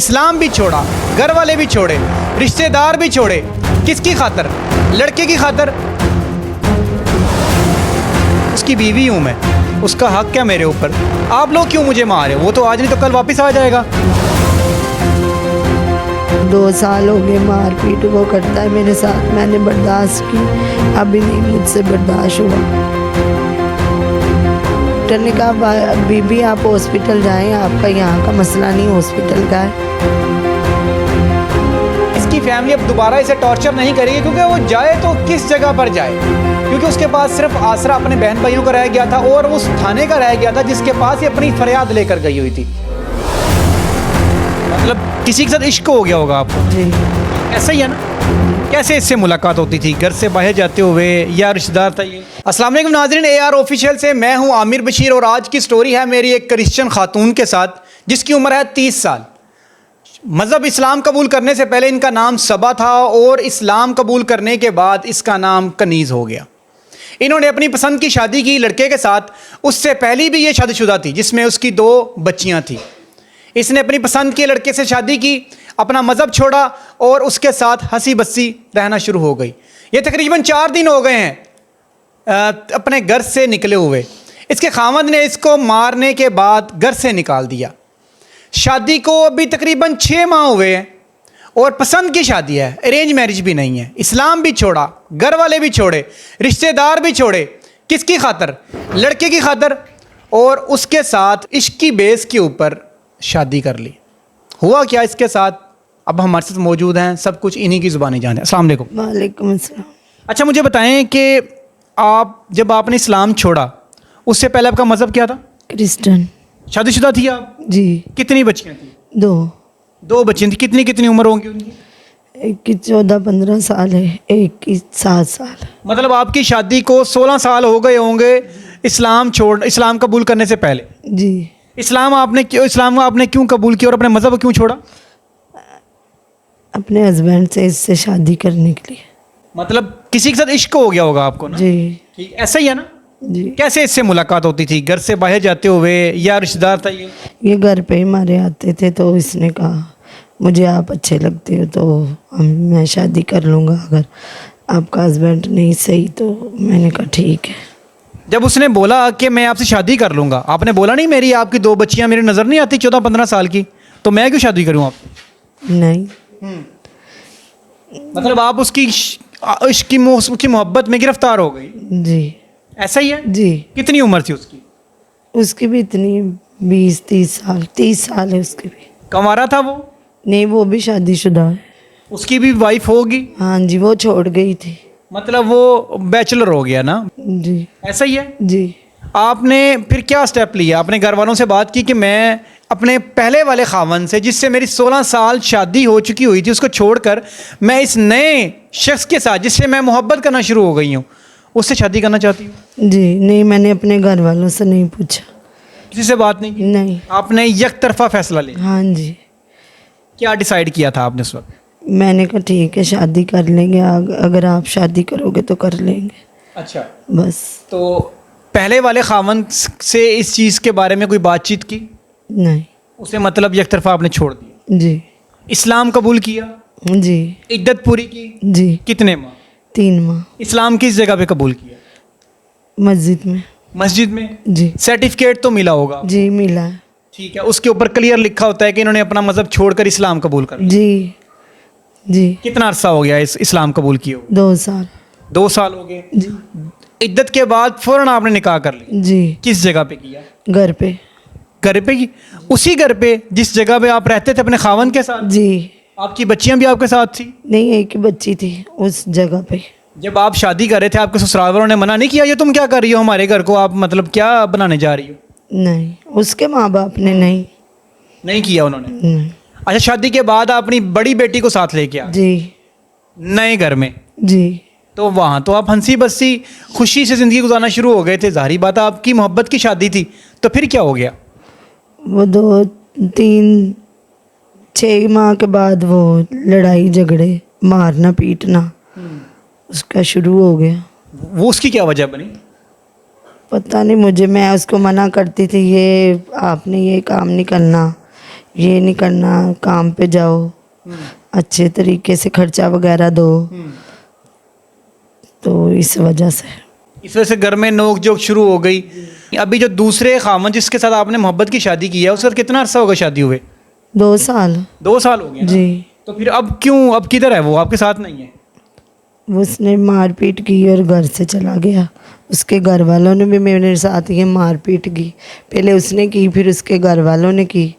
इस्लाम भी छोड़ा, घर वाले भी छोड़े, रिश्तेदार भी छोड़े, किसकी खातर? लड़के की खातर। उसकी बीवी हूँ मैं, उसका हक क्या मेरे ऊपर? आप लोग क्यों मुझे मारे? वो तो आज नहीं तो कल वापस आ जाएगा। 2 साल हो गए मारपीट वो करता है मेरे साथ, मैंने बर्दाश्त की, अभी नहीं मुझसे बर्दाश्त हुआ। डॉक्टर ने कहा बीबी आप हॉस्पिटल जाएं, आपका यहाँ का मसला नहीं हॉस्पिटल का है। इसकी फैमिली अब दोबारा इसे टॉर्चर नहीं करेगी, क्योंकि वो जाए तो किस जगह पर जाए, क्योंकि उसके पास सिर्फ आसरा अपने बहन भाइयों का रह गया था और उस थाने का रह गया था जिसके पास ये अपनी फरियाद लेकर गई हुई थी। मतलब किसी के साथ इश्क हो गया होगा आपको। जी ऐसा ही है ना? कैसे इससे मुलाकात होती थी? घर से बाहर जाते हुए या रिश्तेदार था ये? अस्सलाम वालेकुम नाज़रीन, AR ऑफिशियल से मैं हूं आमिर बशीर और आज की स्टोरी है मेरी एक क्रिश्चियन खातून के साथ जिसकी उम्र है 30 साल। मज़हब इस्लाम कबूल करने से पहले इनका नाम सबा था और इस्लाम कबूल करने के बाद इसका नाम कनीज़ हो गया। इन्होंने अपनी पसंद की शादी की लड़के के साथ। उससे पहले भी ये शादीशुदा थी जिसमें उसकी 2 बच्चियां थी। इसने अपनी पसंद के लड़के से शादी की, अपना मज़हब छोड़ा और उसके साथ हंसी बस्सी रहना शुरू हो गई। ये तकरीबन 4 दिन हो गए हैं अपने घर से निकले हुए। इसके खामद ने इसको मारने के बाद घर से निकाल दिया। शादी को अभी तकरीबन 6 माह हुए हैं और पसंद की शादी है, अरेंज मैरिज भी नहीं है। इस्लाम भी छोड़ा, घर वाले भी छोड़े, रिश्तेदार भी छोड़े, किसकी खातर? लड़के की खातर। और उसके साथ इश्क की बेस के ऊपर शादी कर ली। हुआ क्या इसके साथ? अब हमारे साथ मौजूद हैं, सब कुछ इन्हीं की ज़ुबानी जाने। अस्सलाम वालेकुम। वालेकुम अस्सलाम। अच्छा, मुझे बताएं कि जब आपने इस्लाम छोड़ा उससे पहले आपका मज़हब क्या था? क्रिश्चियन। शादीशुदा थी आप? जी कितनी बच्चियाँ थी? 2। 2 बच्चियाँ थी। कितनी कितनी उम्र होंगी उनकी? एक की 14-15 साल है, एक की 7 साल। मतलब आपकी शादी को 16 साल हो गए होंगे इस्लाम कबूल करने से पहले। जी इस्लाम आपने क्यों कबूल किया और अपने मज़हब को क्यों छोड़ा? अपने हस्बैंड से इससे शादी करने के लिए। मतलब किसी के साथ इश्क हो गया होगा आपको ना? जी ठीक, ऐसा ही है ना? जी। कैसे इससे मुलाकात होती थी? घर से बाहर जाते हुए या रिश्तेदार था ये? ये घर पे ही हमारे आते थे तो इसने कहा मुझे आप अच्छे लगते हो तो मैं शादी कर लूँगा, अगर आपका हस्बैंड नहीं सही तो। मैंने कहा ठीक है। जब उसने बोला कि मैं आपसे शादी कर लूँगा, आपने बोला नहीं मेरी आपकी 2 बच्चियाँ मेरी नज़र नहीं आती 14-15 साल की, तो मैं क्यों शादी करूँ आपसे? नहीं। मतलब आप उसकी मोहब्बत में गिरफ्तार हो गई। जी ऐसा ही है? जी। कितनी उम्र थी उसकी? उसकी भी इतनी 20-30 साल, 30 साल है उसकी भी। कंवारा था वो? नहीं, वो भी शादीशुदा है। उसकी भी वाइफ होगी? हाँ जी, वो छोड़ गई थी। मतलब वो बैचलर हो गया ना? जी ऐसा ही है? जी। आपने फिर क्या स्टेप लिया? अपने घर वालों से बात की कि मैं अपने पहले वाले खावन से जिससे मेरी 16 साल शादी हो चुकी हुई थी उसको छोड़कर मैं इस नए शख्स के साथ जिससे मैं मोहब्बत करना शुरू हो गई हूँ उससे शादी करना चाहती हूँ? जी नहीं, मैंने अपने घर वालों से नहीं पूछा। किसी से बात नहीं की? नहीं। आपने एक तरफा फैसला लिया? हाँ जी। क्या डिसाइड किया था आपने उस वक्त? मैंने कहा ठीक है शादी कर लेंगे, अगर आप शादी करोगे तो कर लेंगे। अच्छा, बस। तो पहले वाले खावन से इस चीज़ के बारे में कोई बातचीत की? नहीं। उसे मतलब एक तरफा आपने छोड़ दिया? जी इस्लाम कबूल किया? जी इद्दत पूरी की? जी। कितने माह? 3 माह। इस्लाम किस जगह पे कबूल किया? मस्जिद में। मस्जिद में? जी सर्टिफिकेट तो मिला होगा? जी मिला है। ठीक है, उसके ऊपर क्लियर लिखा होता है कि इन्होंने अपना मजहब छोड़कर इस्लाम कबूल कर लिया। जी जी। कितना अरसा हो गया इस्लाम कबूल किए हुए? 2 साल। 2 साल हो गए। जी इद्दत के बाद फौरन आपने निकाह कर लिया? जी। किस जगह पे किया? घर पे। घर पे की? उसी घर पे जिस जगह पे आप रहते थे अपने खावन के साथ? जी। आपकी बच्चियां भी आपके साथ थी? नहीं, एक ही बच्ची थी उस जगह पे। जब आप शादी कर रहे थे आपके ससुराल वालों ने मना नहीं किया ये तुम क्या कर रही हो हमारे घर को, आप मतलब क्या बनाने जा रही हो? नहीं, उसके माँ बाप ने नहीं किया उन्होंने? नहीं। अच्छा, शादी के बाद आप अपनी बड़ी बेटी को साथ लेके आ जी नए घर में, जी। तो वहाँ तो आप हंसी बस्सी खुशी से ज़िंदगी गुजारना शुरू हो गए थे। जाहिर बात है आपकी मोहब्बत की शादी थी, तो फिर क्या हो गया? वो 2-3-6 माह के बाद वो लड़ाई झगड़े, मारना पीटना उसका शुरू हो गया। वो उसकी क्या वजह बनी? पता नहीं मुझे, मैं उसको मना करती थी ये आपने ये काम नहीं करना, ये नहीं करना, काम पे जाओ, अच्छे तरीके से खर्चा वगैरह दो। तो इस वजह से इस वजह से घर में नोक जोक शुरू हो गई। अभी जो दूसरे खामन जिसके साथ आपने मोहब्बत की शादी की है उसके साथ कितना अरसा होगा शादी हुए? 2 साल। 2 साल हो गए ना? जी। तो फिर अब क्यों, अब किधर है वो, आपके साथ नहीं है? उसने मारपीट की और घर से चला गया। उसके घर वालों ने भी मेरे साथ ये मारपीट की, पहले उसने की फिर उसके घर वालों ने की,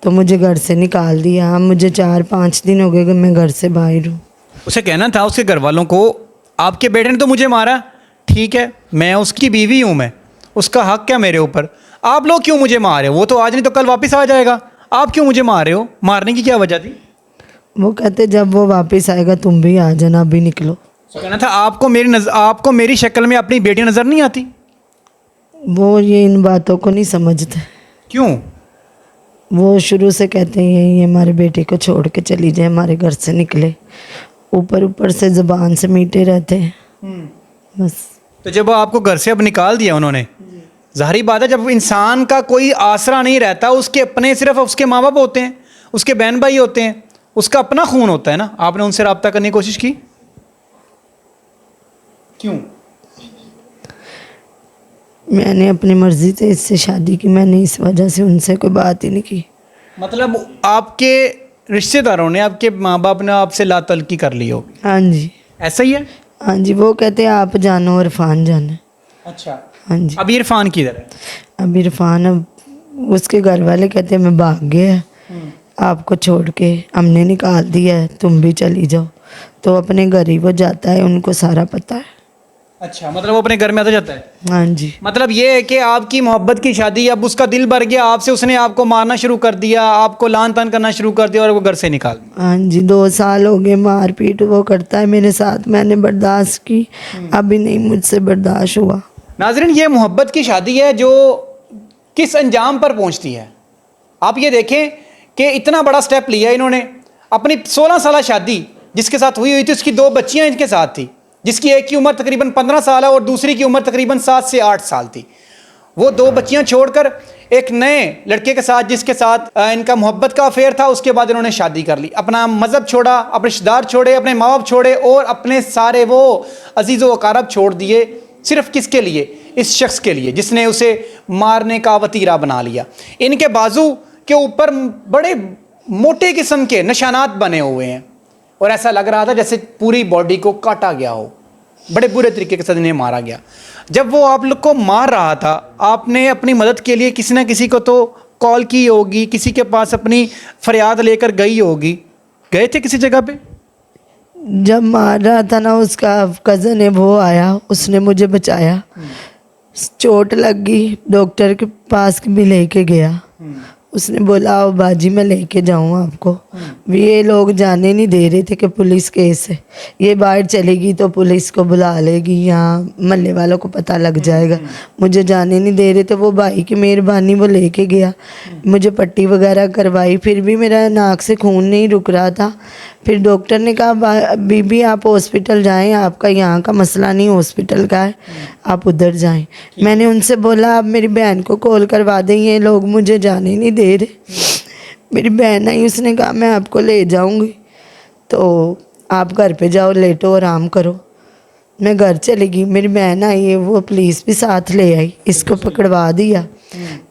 तो मुझे घर से निकाल दिया। अब मुझे 4-5 दिन हो गए कि मैं घर से बाहर हूँ। उसे कहना था उसके घर वालों को, आपके बेटे ने तो मुझे मारा, ठीक है, मैं उसकी बीवी हूँ, मैं उसका हक क्या मेरे ऊपर, आप लोग क्यों मुझे मार रहे हो? वो तो आज नहीं तो कल वापस आ जाएगा, आप क्यों मुझे मार रहे हो? मारने की क्या वजह थी? वो कहते जब वो वापस आएगा तुम भी आ जाना, अभी निकलो। तो कहना था आपको मेरी शक्ल में अपनी बेटी नज़र नहीं आती? वो ये इन बातों को नहीं समझते। क्यों? वो शुरू से कहते हैं ये हमारे बेटे को छोड़ के चली जाए, हमारे घर से निकले। ऊपर ऊपर से ज़बान से मीठे रहते हैं बस। तो जब आपको घर से अब निकाल दिया उन्होंने, ज़ाहिरी बात है जब इंसान का कोई आसरा नहीं रहता, उसके अपने सिर्फ उसके माँ बाप होते हैं, उसके बहन भाई होते हैं, उसका अपना खून होता है ना। आपने उनसे रब्ता करने की कोशिश की? क्यों? मैंने अपनी मर्ज़ी से इससे शादी की, मैंने इस वजह से उनसे कोई बात ही नहीं की। मतलब आपके रिश्तेदारों ने, आपके माँ बाप ने आपसे लातल्की कर ली होगी, हाँ जी। ऐसा ही है? हाँ जी, वो कहते हैं आप जानो, इरफान जाने। अच्छा, हाँ जी। अब इरफान किधर है? अब इरफान, अब उसके घर वाले कहते हैं मैं भाग गया, आपको छोड़ के हमने निकाल दिया है, तुम भी चली जाओ। तो अपने घर ही वो जाता है, उनको सारा पता है। अच्छा, मतलब वो अपने घर में आता जाता है? हाँ जी। मतलब ये है कि आपकी मोहब्बत की शादी, अब उसका दिल भर गया आपसे, उसने आपको मारना शुरू कर दिया, आपको लान तान करना शुरू कर दिया और वो घर से निकाल दिया। हाँ जी, 2 साल हो गए मारपीट वो करता है मेरे साथ, मैंने बर्दाश्त की, अभी नहीं मुझसे बर्दाश्त हुआ। नाज़रीन, ये मोहब्बत की शादी है जो किस अंजाम पर पहुंचती है। आप ये देखें कि इतना बड़ा स्टेप लिया इन्होंने। अपनी 16 साल शादी जिसके साथ हुई थी, उसकी 2 बच्चियां इनके साथ थी, जिसकी एक की उम्र तकरीबन 15 साल है और दूसरी की उम्र तकरीबन 7 से 8 साल थी। वो 2 बच्चियां छोड़कर एक नए लड़के के साथ, जिसके साथ इनका मोहब्बत का अफेयर था, उसके बाद इन्होंने शादी कर ली। अपना मज़हब छोड़ा, अपने रिश्तेदार छोड़े, अपने माँ बाप छोड़े और अपने सारे वो अजीज़ व अकारब छोड़ दिए। सिर्फ किसके लिए? इस शख्स के लिए जिसने उसे मारने का वतीरा बना लिया। इनके बाजू के ऊपर बड़े मोटे किस्म के निशानात बने हुए हैं और ऐसा लग रहा था जैसे पूरी बॉडी को काटा गया हो। बड़े बुरे तरीके के साथ इन्हें मारा गया। जब वो आप लोग को मार रहा था, आपने अपनी मदद के लिए किसी ना किसी को तो कॉल की होगी, किसी के पास अपनी फरियाद लेकर गई होगी, गए थे किसी जगह पे? जब मार रहा था ना, उसका कज़न है वो आया, उसने मुझे बचाया। चोट लग गई, डॉक्टर के पास भी लेके गया। उसने बोला आओ बाजी मैं लेके जाऊँ आपको। ये लोग जाने नहीं दे रहे थे कि पुलिस केस है, ये बाहर चलेगी तो पुलिस को बुला लेगी, यहाँ महल्ले वालों को पता लग जाएगा। मुझे जाने नहीं दे रहे थे। वो भाई की मेहरबानी, वो लेके गया, मुझे पट्टी वगैरह करवाई, फिर भी मेरा नाक से खून नहीं रुक रहा था। फिर डॉक्टर ने कहा बीबी आप हॉस्पिटल जाएं, आपका यहाँ का मसला नहीं हॉस्पिटल का है, आप उधर जाएं। मैंने उनसे बोला आप मेरी बहन को कॉल करवा दें, ये लोग मुझे जाने नहीं दे रहे। मेरी बहन आई, उसने कहा मैं आपको ले जाऊंगी, तो आप घर पे जाओ, लेटो आराम करो। मैं घर चली गई, मेरी बहन आई है, वो पुलिस भी साथ ले आई, इसको पकड़वा दिया।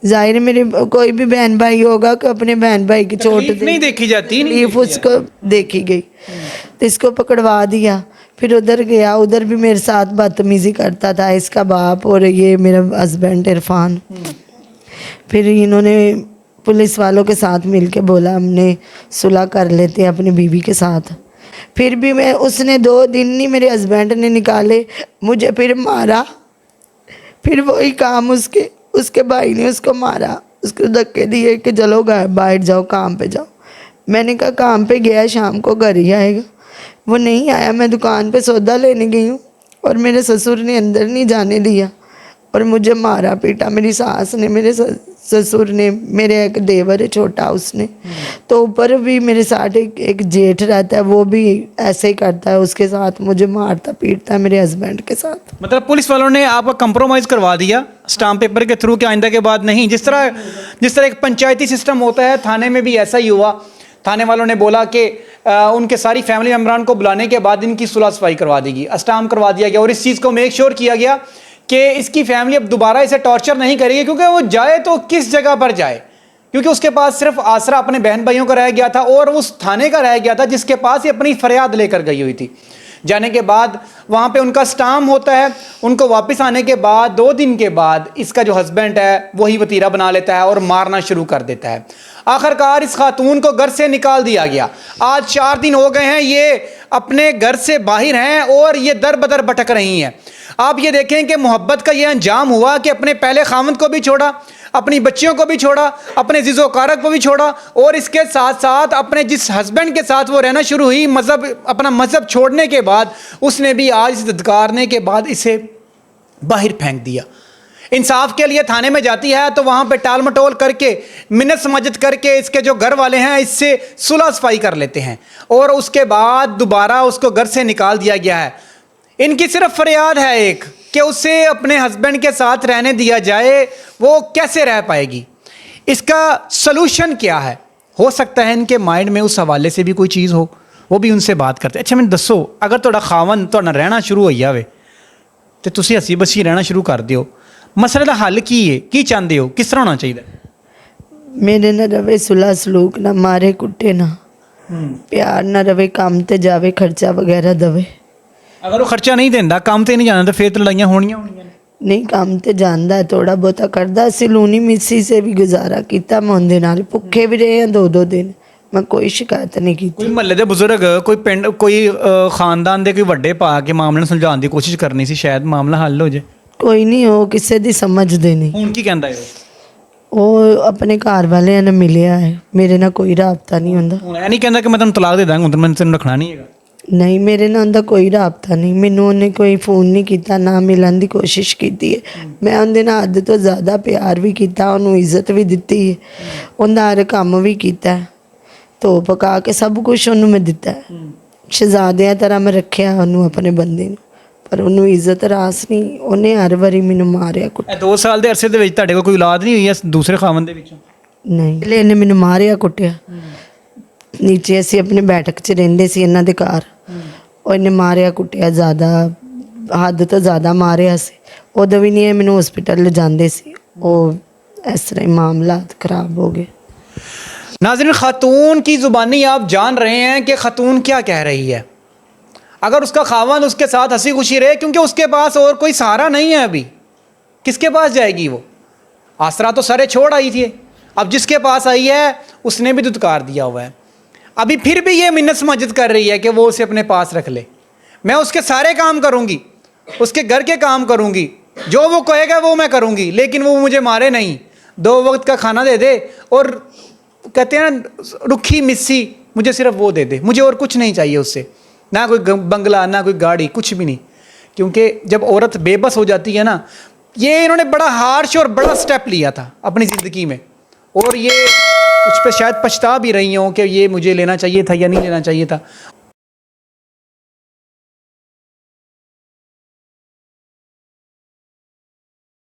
जाहिर है मेरे कोई भी बहन भाई होगा कि अपने बहन भाई की चोट तकलीफ नहीं देखी जाती, नहीं तकलीफ उसको देखी गई, तो इसको पकड़वा दिया। फिर उधर गया, उधर भी मेरे साथ बदतमीज़ी करता था इसका बाप और ये मेरा हस्बैंड इरफान। फिर इन्होंने पुलिस वालों के साथ मिलके बोला हमने सुलह कर लेते हैं अपनी बीवी के साथ। फिर भी मैं, उसने 2 दिन नहीं मेरे हस्बैंड ने निकाले, मुझे फिर मारा। फिर वही काम उसके भाई ने उसको मारा, उसको धक्के दिए कि चलो बाहर जाओ, काम पे जाओ। मैंने कहा काम पे गया, शाम को घर ही आएगा। वो नहीं आया। मैं दुकान पे सौदा लेने गई हूँ और मेरे ससुर ने अंदर नहीं जाने दिया और मुझे मारा पीटा। मेरी सास ने, मेरे ससुर ने, मेरे एक देवर है छोटा, उसने तो ऊपर भी मेरे साथ एक जेठ रहता है, वो भी ऐसे ही करता है, उसके साथ मुझे मारता पीटता है मेरे हस्बैंड के साथ। मतलब पुलिस वालों ने आपका कंप्रोमाइज़ करवा दिया स्टाम्प पेपर के थ्रू कि आइंदा के बाद नहीं, जिस तरह एक पंचायती सिस्टम होता है, थाने में भी ऐसा ही हुआ। थाने वालों ने बोला कि उनके सारी फैमिली मेम्बरान को बुलाने के बाद इनकी सुलह सफाई करवा देगी, स्टाम्प करवा दिया गया और इस चीज़ को मेक श्योर किया गया कि इसकी फैमिली अब दोबारा इसे टॉर्चर नहीं करेगी, क्योंकि वो जाए तो किस जगह पर जाए, क्योंकि उसके पास सिर्फ आसरा अपने बहन भाइयों का रह गया था और उस थाने का रह गया था जिसके पास ये अपनी फरियाद लेकर गई हुई थी। जाने के बाद वहाँ पे उनका स्टाम्प होता है, उनको वापस आने के बाद 2 दिन के बाद इसका जो हस्बैंड है वही वतीरा बना लेता है और मारना शुरू कर देता है। आखिरकार इस खातून को घर से निकाल दिया गया। आज 4 दिन हो गए हैं, ये अपने घर से बाहर हैं और ये दर बदर भटक रही हैं। आप ये देखें कि मोहब्बत का ये अंजाम हुआ कि अपने पहले खामद को भी छोड़ा, अपनी बच्चियों को भी छोड़ा, अपने जिज़ो कारक को भी छोड़ा और इसके साथ साथ अपने जिस हस्बैंड के साथ वो रहना शुरू हुई, अपना मज़हब छोड़ने के बाद उसने भी आज इस धत्कारने के बाद इसे बाहर फेंक दिया। इंसाफ के लिए थाने में जाती है तो वहाँ पे टाल मटोल करके, मिन्नत समझत करके इसके जो घर वाले हैं इससे सुलह सफाई कर लेते हैं और उसके बाद दोबारा उसको घर से निकाल दिया गया है। इनकी सिर्फ फरियाद है एक कि उसे अपने हस्बैंड के साथ रहने दिया जाए, वो कैसे रह पाएगी, इसका सलूशन क्या है। हो सकता है इनके माइंड में उस हवाले से भी कोई चीज़ हो, वो भी उनसे बात करते। अच्छा मैंने दसो, अगर तुहाडा खावन तुहाडे नाल रहना शुरू हो जाए तो तुसी हसी बसी रहना शुरू कर दिओ, मसले का हल की है, की चाहते हो, किस तरह होना चाहिए? मेरे न रवे सुलह सलूक, ना मारे कुटे, ना प्यार ना रवे, काम ते जावे, खर्चा वगैरह दवे। अगर वो खर्चा नहीं देंदा, काम ते नहीं जाना, तो फिर तो लड़ाइयाँ होनियां होनियां ने। नहीं, काम ते जांदा है, थोड़ा बहुता करदा। असीं लूनी मिस्सी से भी गुजारा किया, मैं उनदे नाल भुखे भी रहे हैं 2-2 दिन, मैं कोई शिकायत नहीं की। कोई महल्ले दे बुजुर्ग, कोई पिंड, कोई खानदान दे कोई वड्डे पा के मामले ਨੂੰ ਸੁਲਝਾਉਣ ਦੀ कोशिश करनी सी, शायद मामला हल हो जाए। कोई नहीं, हो किसी दी समझदे नहीं। ਹੁਣ ਕੀ ਕਹਿੰਦਾ ਹੈ वो अपने घर वाले ने मिलिया है, मेरे ना कोई राबता नहीं होंदा। ਹੁਣ ਇਹ ਨਹੀਂ ਕਹਿੰਦਾ ਕਿ ਮੈਂ ਤੈਨੂੰ ਤਲਾਕ ਦੇ ਦਾਂਗਾ, ਹੁਣ ਮੈਂ ਤੈਨੂੰ ਰੱਖਣਾ ਨਹੀਂ ਹੈਗਾ। नहीं, मेरे ना उनका कोई राबता नहीं, मैनू उन्हें कोई फ़ोन नहीं किया, ना मिलन की कोशिश की है। मैं उनके नाल हद तो ज़्यादा प्यार भी किया, उन्होंने इज्जत भी दी है, उनका हर काम भी किया, तो पका के सब कुछ उन्होंने मैं दिता है। शहजादिया तरह मैं रखिया उन्होंने अपने बंदे नूं, पर उन्होंने इज्जत रास नहीं, उन्हें हर बारी मैनू मारिया कुटिया। 2 ਸਾਲ ਦੇ ਅਰਸੇ ਦੇ ਵਿੱਚ ਤੁਹਾਡੇ ਕੋਲ ਕੋਈ ਔਲਾਦ ਨਹੀਂ ਹੋਈ ਹੈ ਦੂਸਰੇ ਖਾਵਨ ਦੇ ਵਿੱਚੋਂ? नहीं, पहले इन्हें मैनू मारिया कुटिया। नीचे असी अपने बैठक च रहिंदे सी इन्हां दे घर, और इन्हें मारिया कुटिया, ज़्यादा हद तो ज़्यादा मारिया सी। उदों भी नहीं मैनू हॉस्पिटल ले जांदे सी, वो इस तरह मामला खराब हो गए। नाज़रीन, खातून की ज़ुबानी आप जान रहे हैं कि खातून क्या कह रही है। अगर उसका खावन उसके साथ हंसी खुशी रहे, क्योंकि उसके पास और कोई सहारा नहीं है, अभी किसके पास जाएगी वो? आसरा तो सरे छोड़ आई थी, अब जिसके पास आई है उसने भी दुत्कार दिया हुआ है। अभी फिर भी ये मिन्नत समझत कर रही है कि वो उसे अपने पास रख ले। मैं उसके सारे काम करूँगी, उसके घर के काम करूँगी, जो वो कहेगा वो मैं करूँगी, लेकिन वो मुझे मारे नहीं, 2 वक्त का खाना दे दे, और कहते हैं ना रुखी मिस्सी, मुझे सिर्फ वो दे दे, मुझे और कुछ नहीं चाहिए उससे, ना कोई बंगला, ना कोई गाड़ी, कुछ भी नहीं। क्योंकि जब औरत बेबस हो जाती है ना, ये इन्होंने बड़ा हार्श और बड़ा स्टेप लिया था अपनी ज़िंदगी में, और ये उस पर शायद पछता भी रही हों कि ये मुझे लेना चाहिए था या नहीं लेना चाहिए था।